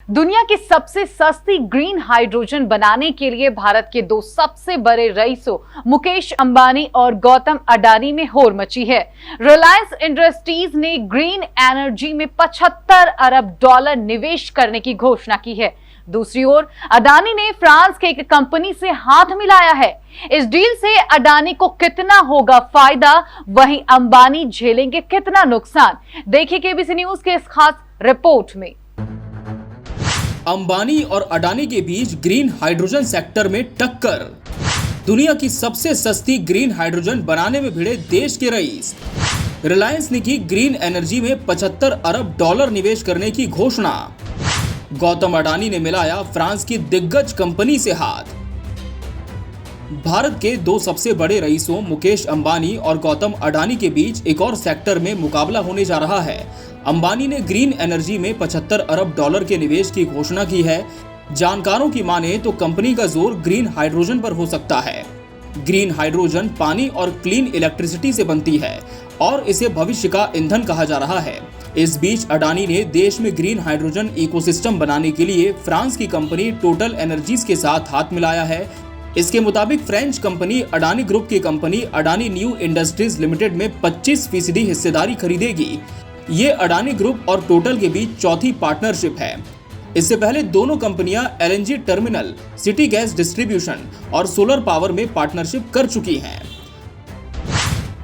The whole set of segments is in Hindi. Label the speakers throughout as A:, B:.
A: दुनिया की सबसे सस्ती ग्रीन हाइड्रोजन बनाने के लिए भारत के दो सबसे बड़े रईसों मुकेश अंबानी और गौतम अडानी में होड़ मची है। रिलायंस इंडस्ट्रीज ने ग्रीन एनर्जी में 75 अरब डॉलर निवेश करने की घोषणा की है। दूसरी ओर अडानी ने फ्रांस के एक कंपनी से हाथ मिलाया है। इस डील से अडानी को कितना होगा फायदा, वहीं अंबानी झेलेंगे कितना नुकसान, देखिए केबीसी न्यूज के इस खास रिपोर्ट में।
B: अंबानी और अडानी के बीच ग्रीन हाइड्रोजन सेक्टर में टक्कर। दुनिया की सबसे सस्ती ग्रीन हाइड्रोजन बनाने में भिड़े देश के रईस। रिलायंस ने की ग्रीन एनर्जी में 75 अरब डॉलर निवेश करने की घोषणा। गौतम अडानी ने मिलाया फ्रांस की दिग्गज कंपनी से हाथ। भारत के दो सबसे बड़े रईसों मुकेश अंबानी और गौतम अडानी के बीच एक और सेक्टर में मुकाबला होने जा रहा है। अंबानी ने ग्रीन एनर्जी में 75 अरब डॉलर के निवेश की घोषणा की है। जानकारों की माने तो कंपनी का जोर ग्रीन हाइड्रोजन पर हो सकता है। ग्रीन हाइड्रोजन पानी और क्लीन इलेक्ट्रिसिटी से बनती है और इसे भविष्य का ईंधन कहा जा रहा है। इस बीच अडानी ने देश में ग्रीन हाइड्रोजन इकोसिस्टम बनाने के लिए फ्रांस की कंपनी टोटल एनर्जीज के साथ हाथ मिलाया है। इसके मुताबिक फ्रेंच कंपनी अडानी ग्रुप की company Adani new industries limited में 25% हिस्सेदारी खरीदेगी। ये अडानी ग्रुप और टोटल के बीच चौथी पार्टनरशिप है। इससे पहले दोनों कंपनियां LNG terminal, city gas distribution और सोलर पावर में पार्टनरशिप कर चुकी हैं।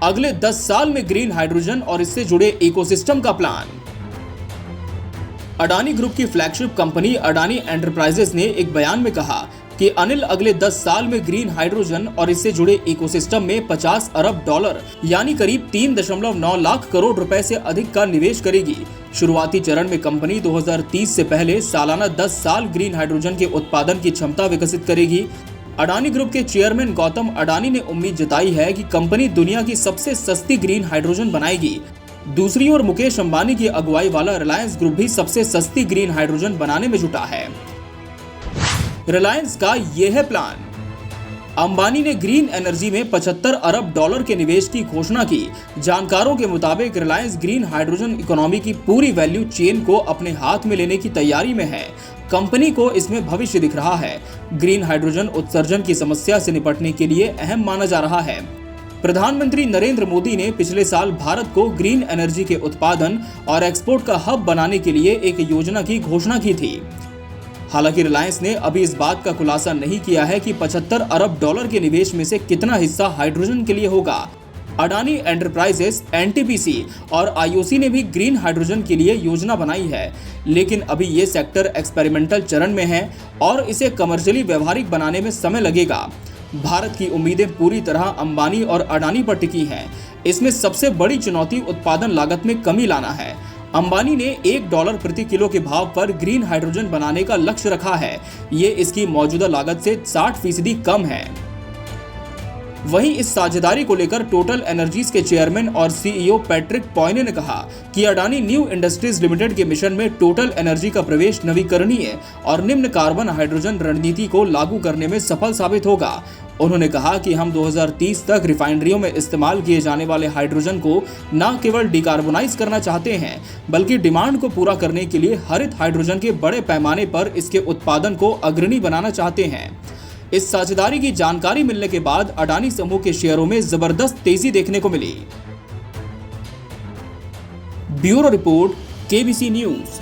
B: अगले 10 साल में ग्रीन हाइड्रोजन और इससे जुड़े इकोसिस्टम का प्लान। अडानी ग्रुप की फ्लैगशिप कंपनी अडानी एंटरप्राइजेस ने एक बयान में कहा कि अनिल अगले 10 साल में ग्रीन हाइड्रोजन और इससे जुड़े इकोसिस्टम में 50 अरब डॉलर यानी करीब 3.9 लाख करोड़ रुपए से अधिक का निवेश करेगी। शुरुआती चरण में कंपनी 2030 से पहले सालाना 10 साल ग्रीन हाइड्रोजन के उत्पादन की क्षमता विकसित करेगी। अडानी ग्रुप के चेयरमैन गौतम अडानी ने उम्मीद जताई है कि कंपनी दुनिया की सबसे सस्ती ग्रीन हाइड्रोजन बनाएगी। दूसरी ओर मुकेश अंबानी की अगुवाई वाला रिलायंस ग्रुप भी सबसे सस्ती ग्रीन हाइड्रोजन बनाने में जुटा है। रिलायंस का यह है प्लान। अंबानी ने ग्रीन एनर्जी में 75 अरब डॉलर के निवेश की घोषणा की। जानकारों के मुताबिक रिलायंस ग्रीन हाइड्रोजन इकोनॉमी की पूरी वैल्यू चेन को अपने हाथ में लेने की तैयारी में है। कंपनी को इसमें भविष्य दिख रहा है। ग्रीन हाइड्रोजन उत्सर्जन की समस्या से निपटने के लिए अहम माना जा रहा है। प्रधानमंत्री नरेंद्र मोदी ने पिछले साल भारत को ग्रीन एनर्जी के उत्पादन और एक्सपोर्ट का हब बनाने के लिए एक योजना की घोषणा की थी। हालांकि रिलायंस ने अभी इस बात का खुलासा नहीं किया है कि 75 अरब डॉलर के निवेश में से कितना हिस्सा हाइड्रोजन के लिए होगा। अडानी एंटरप्राइजेस, एनटीपीसी और आईओसी ने भी ग्रीन हाइड्रोजन के लिए योजना बनाई है, लेकिन अभी ये सेक्टर एक्सपेरिमेंटल चरण में है और इसे कमर्शियली व्यवहारिक बनाने में समय लगेगा। भारत की उम्मीदें पूरी तरह अंबानी और अडानी पर टिकी हैं। इसमें सबसे बड़ी चुनौती उत्पादन लागत में कमी लाना है। अंबानी ने $1 प्रति किलो के भाव पर ग्रीन हाइड्रोजन बनाने का लक्ष्य रखा है। ये इसकी मौजूदा लागत से 60% कम है। वहीं इस साझेदारी को लेकर टोटल एनर्जीज के चेयरमैन और सीईओ पैट्रिक पॉयने ने कहा कि अडानी न्यू इंडस्ट्रीज लिमिटेड के मिशन में टोटल एनर्जी का प्रवेश नवीकरणीय और निम्न कार्बन हाइड्रोजन रणनीति को लागू करने में सफल साबित होगा। उन्होंने कहा कि हम 2030 तक रिफाइनरियों में इस्तेमाल किए जाने वाले हाइड्रोजन को न केवल डिकार्बोनाइज करना चाहते हैं, बल्कि डिमांड को पूरा करने के लिए हरित हाइड्रोजन के बड़े पैमाने पर इसके उत्पादन को अग्रणी बनाना चाहते हैं। इस साझेदारी की जानकारी मिलने के बाद अडानी समूह के शेयरों में जबरदस्त तेजी देखने को मिली। Bureau report, KBC news.